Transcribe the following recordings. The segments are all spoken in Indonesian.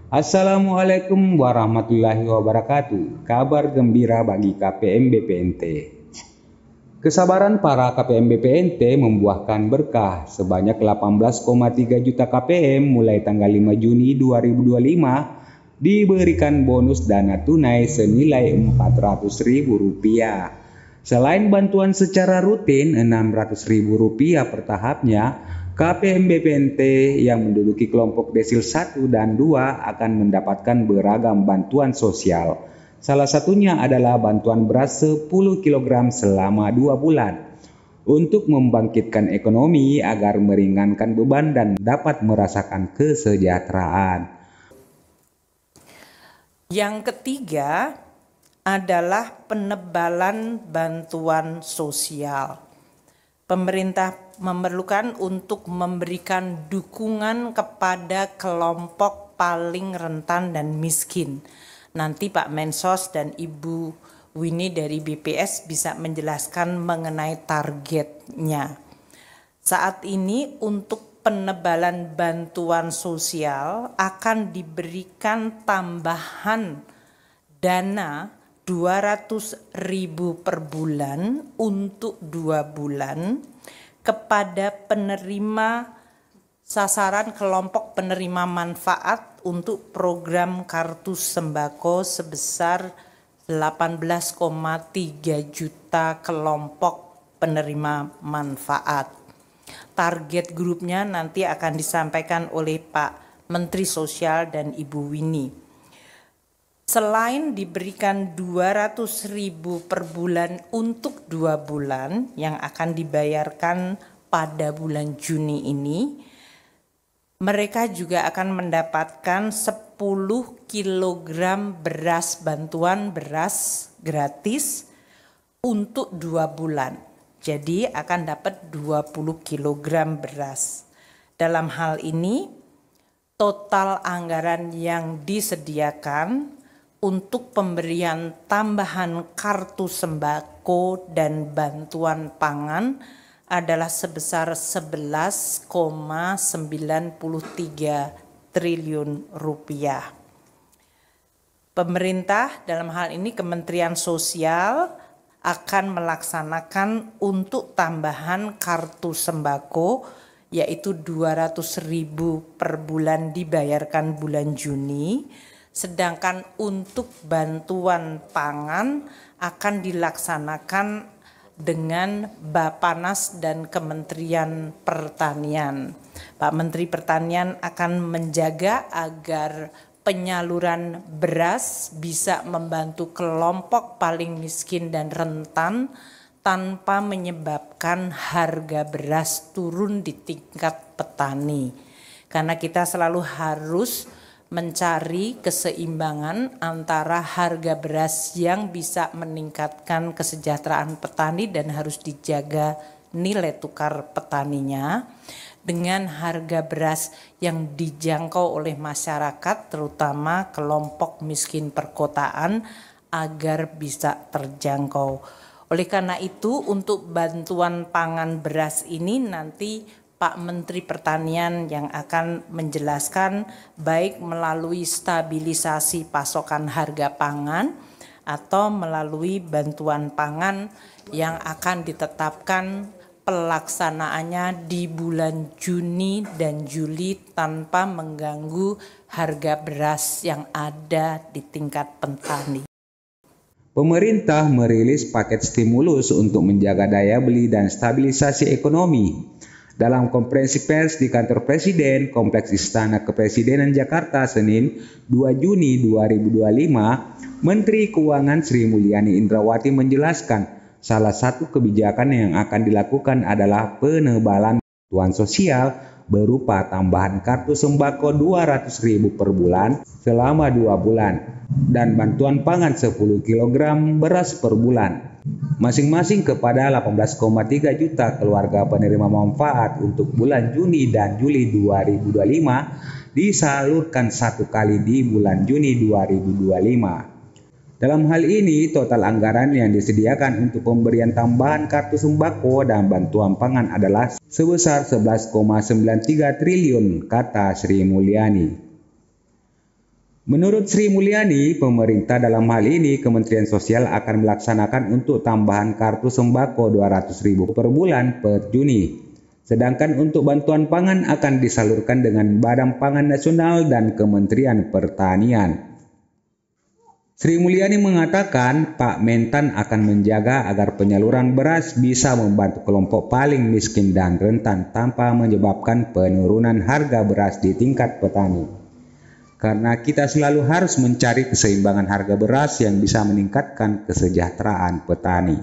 Assalamualaikum warahmatullahi wabarakatuh. Kabar gembira bagi KPM BPNT. Kesabaran para KPM BPNT membuahkan berkah sebanyak 18,3 juta KPM mulai tanggal 5 Juni 2025 diberikan bonus dana tunai senilai Rp400.000. Selain bantuan secara rutin Rp600.000 per tahapnya, KPM BPNT yang menduduki kelompok desil 1 dan 2 akan mendapatkan beragam bantuan sosial. Salah satunya adalah bantuan beras 10 kg selama 2 bulan untuk membangkitkan ekonomi agar meringankan beban dan dapat merasakan kesejahteraan. Yang ketiga adalah penebalan bantuan sosial. Pemerintah memerlukan untuk memberikan dukungan kepada kelompok paling rentan dan miskin. Nanti Pak Mensos dan Ibu Winnie dari BPS bisa menjelaskan mengenai targetnya. Saat ini untuk penebalan bantuan sosial akan diberikan tambahan dana Rp200.000 per bulan untuk 2 bulan kepada penerima sasaran kelompok penerima manfaat untuk program kartu sembako sebesar 18,3 juta kelompok penerima manfaat. Target grupnya nanti akan disampaikan oleh Pak Menteri Sosial dan Ibu Winnie. Selain diberikan Rp200.000 per bulan untuk 2 bulan yang akan dibayarkan pada bulan Juni ini, mereka juga akan mendapatkan 10 kg beras, bantuan beras gratis untuk 2 bulan. Jadi akan dapat 20 kg beras. Dalam hal ini, total anggaran yang disediakan untuk pemberian tambahan kartu sembako dan bantuan pangan adalah sebesar Rp11,93 triliun. Pemerintah dalam hal ini Kementerian Sosial akan melaksanakan untuk tambahan kartu sembako yaitu Rp200.000 per bulan dibayarkan bulan Juni. Sedangkan untuk bantuan pangan akan dilaksanakan dengan Bappenas dan Kementerian Pertanian. Pak Menteri Pertanian akan menjaga agar penyaluran beras bisa membantu kelompok paling miskin dan rentan tanpa menyebabkan harga beras turun di tingkat petani. Karena kita selalu harus mencari keseimbangan antara harga beras yang bisa meningkatkan kesejahteraan petani dan harus dijaga nilai tukar petaninya dengan harga beras yang dijangkau oleh masyarakat terutama kelompok miskin perkotaan agar bisa terjangkau. Oleh karena itu untuk bantuan pangan beras ini nanti Pak Menteri Pertanian yang akan menjelaskan baik melalui stabilisasi pasokan harga pangan atau melalui bantuan pangan yang akan ditetapkan pelaksanaannya di bulan Juni dan Juli tanpa mengganggu harga beras yang ada di tingkat petani. Pemerintah merilis paket stimulus untuk menjaga daya beli dan stabilisasi ekonomi. Dalam konferensi pers di kantor Presiden, Kompleks Istana Kepresidenan Jakarta, Senin 2 Juni 2025, Menteri Keuangan Sri Mulyani Indrawati menjelaskan salah satu kebijakan yang akan dilakukan adalah penebalan bantuan sosial berupa tambahan kartu sembako Rp200.000 per bulan selama 2 bulan dan bantuan pangan 10 kg beras per bulan. Masing-masing kepada 18,3 juta keluarga penerima manfaat untuk bulan Juni dan Juli 2025 disalurkan 1 kali di bulan Juni 2025. Dalam hal ini total anggaran yang disediakan untuk pemberian tambahan kartu sembako dan bantuan pangan adalah sebesar 11,93 triliun, kata Sri Mulyani. Menurut Sri Mulyani, pemerintah dalam hal ini Kementerian Sosial akan melaksanakan untuk tambahan kartu sembako 200.000 per bulan per Juni. Sedangkan untuk bantuan pangan akan disalurkan dengan Badan Pangan Nasional dan Kementerian Pertanian. Sri Mulyani mengatakan Pak Mentan akan menjaga agar penyaluran beras bisa membantu kelompok paling miskin dan rentan tanpa menyebabkan penurunan harga beras di tingkat petani. Karena kita selalu harus mencari keseimbangan harga beras yang bisa meningkatkan kesejahteraan petani.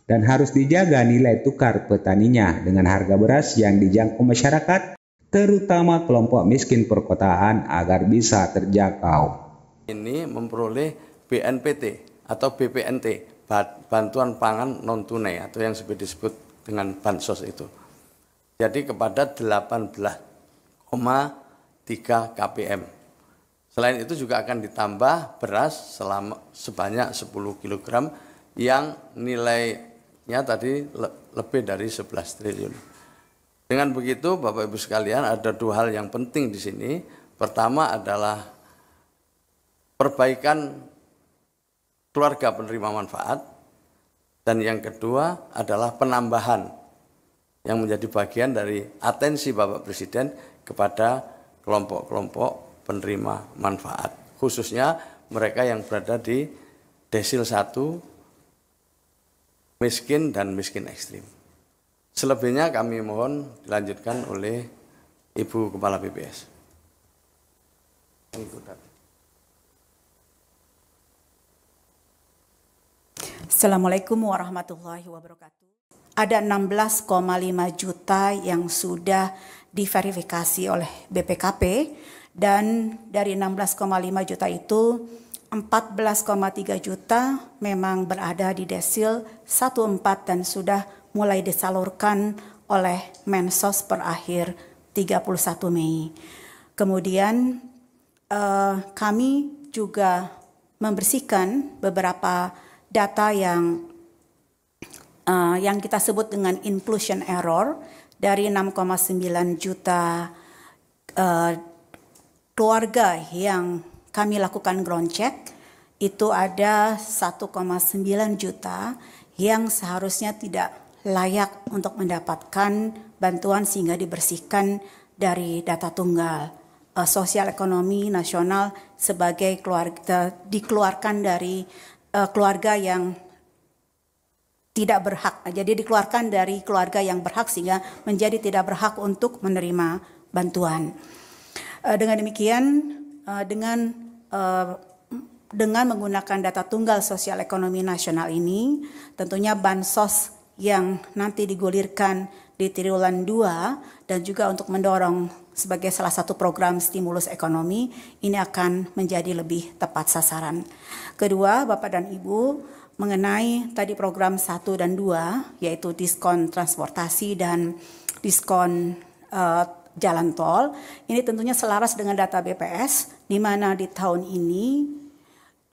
Dan harus dijaga nilai tukar petaninya dengan harga beras yang dijangkau masyarakat, terutama kelompok miskin perkotaan agar bisa terjangkau. Ini memperoleh BNPT atau BPNT, bantuan pangan non tunai atau yang disebut dengan bansos itu. Jadi kepada 18,3 kpm. Selain itu juga akan ditambah beras sebanyak 10 kg yang nilainya tadi lebih dari 11 triliun. Dengan begitu Bapak Ibu sekalian, ada dua hal yang penting di sini. Pertama adalah perbaikan keluarga penerima manfaat, dan yang kedua adalah penambahan yang menjadi bagian dari atensi Bapak Presiden kepada kelompok-kelompok penerima manfaat, khususnya mereka yang berada di desil 1, miskin dan miskin ekstrim. Selebihnya kami mohon dilanjutkan oleh Ibu Kepala BPS. Assalamualaikum warahmatullahi wabarakatuh. Ada 16,5 juta yang sudah diverifikasi oleh BPKP, dan dari 16,5 juta itu 14,3 juta memang berada di desil 14 dan sudah mulai disalurkan oleh Mensos per akhir 31 Mei. Kemudian kami juga membersihkan beberapa data yang kita sebut dengan inclusion error dari 6,9 juta keluarga yang kami lakukan ground check. Itu ada 1,9 juta yang seharusnya tidak layak untuk mendapatkan bantuan sehingga dibersihkan dari data tunggal sosial ekonomi nasional sebagai keluarga, dikeluarkan dari keluarga yang tidak berhak. Jadi dikeluarkan dari keluarga yang berhak sehingga menjadi tidak berhak untuk menerima bantuan. Dengan demikian, dengan menggunakan data tunggal sosial ekonomi nasional ini, tentunya bansos yang nanti digulirkan di triwulan 2 dan juga untuk mendorong sebagai salah satu program stimulus ekonomi ini akan menjadi lebih tepat sasaran. Kedua, Bapak dan Ibu, mengenai tadi program 1 dan 2 yaitu diskon transportasi dan diskon jalan tol, ini tentunya selaras dengan data BPS di mana di tahun ini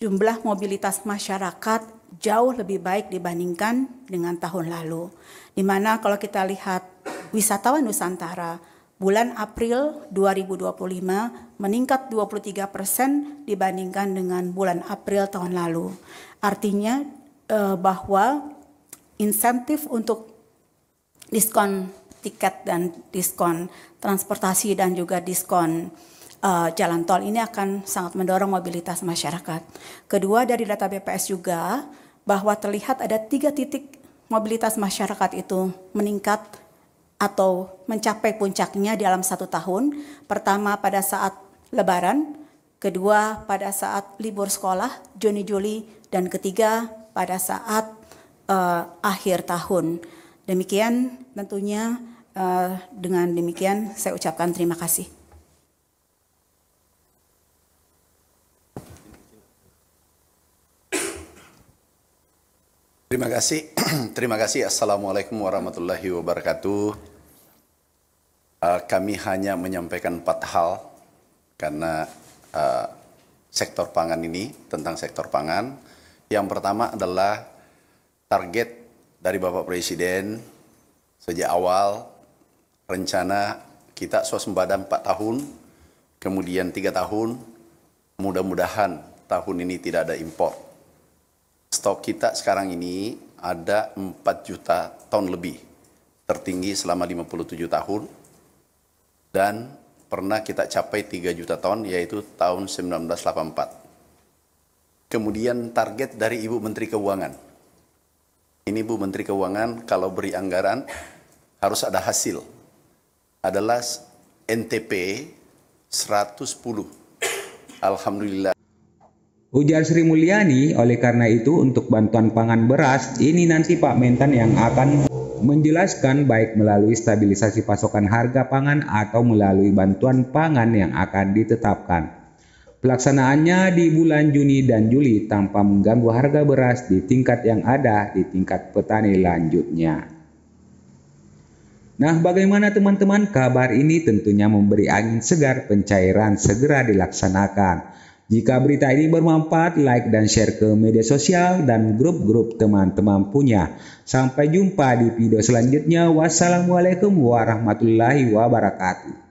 jumlah mobilitas masyarakat jauh lebih baik dibandingkan dengan tahun lalu. Di mana kalau kita lihat wisatawan Nusantara bulan April 2025 meningkat 23% dibandingkan dengan bulan April tahun lalu. Artinya bahwa insentif untuk diskon tiket dan diskon transportasi dan juga diskon jalan tol ini akan sangat mendorong mobilitas masyarakat. Kedua, dari data BPS juga bahwa terlihat ada 3 titik mobilitas masyarakat itu meningkat atau mencapai puncaknya dalam 1 tahun. Pertama pada saat Lebaran, kedua pada saat libur sekolah Juni-Juli, dan ketiga pada saat akhir tahun. Demikian tentunya dengan demikian saya ucapkan terima kasih. Terima kasih. Assalamualaikum warahmatullahi wabarakatuh. Kami hanya menyampaikan 4 hal karena sektor pangan ini, tentang sektor pangan. Yang pertama adalah target dari Bapak Presiden sejak awal, rencana kita swasembada 4 tahun, kemudian 3 tahun, mudah-mudahan tahun ini tidak ada impor. Stok kita sekarang ini ada 4 juta ton lebih, tertinggi selama 57 tahun, dan pernah kita capai 3 juta ton, yaitu tahun 1984. Kemudian target dari Ibu Menteri Keuangan. Ini Bu Menteri Keuangan kalau beri anggaran harus ada hasil. Adalah NTP 110. Alhamdulillah. Ujar Sri Mulyani, oleh karena itu untuk bantuan pangan beras, ini nanti Pak Mentan yang akan menjelaskan baik melalui stabilisasi pasokan harga pangan atau melalui bantuan pangan yang akan ditetapkan. Pelaksanaannya di bulan Juni dan Juli tanpa mengganggu harga beras di tingkat yang ada di tingkat petani lanjutnya. Nah, bagaimana teman-teman? Kabar ini tentunya memberi angin segar, pencairan segera dilaksanakan. Jika berita ini bermanfaat, like dan share ke media sosial dan grup-grup teman-teman punya. Sampai jumpa di video selanjutnya. Wassalamualaikum warahmatullahi wabarakatuh.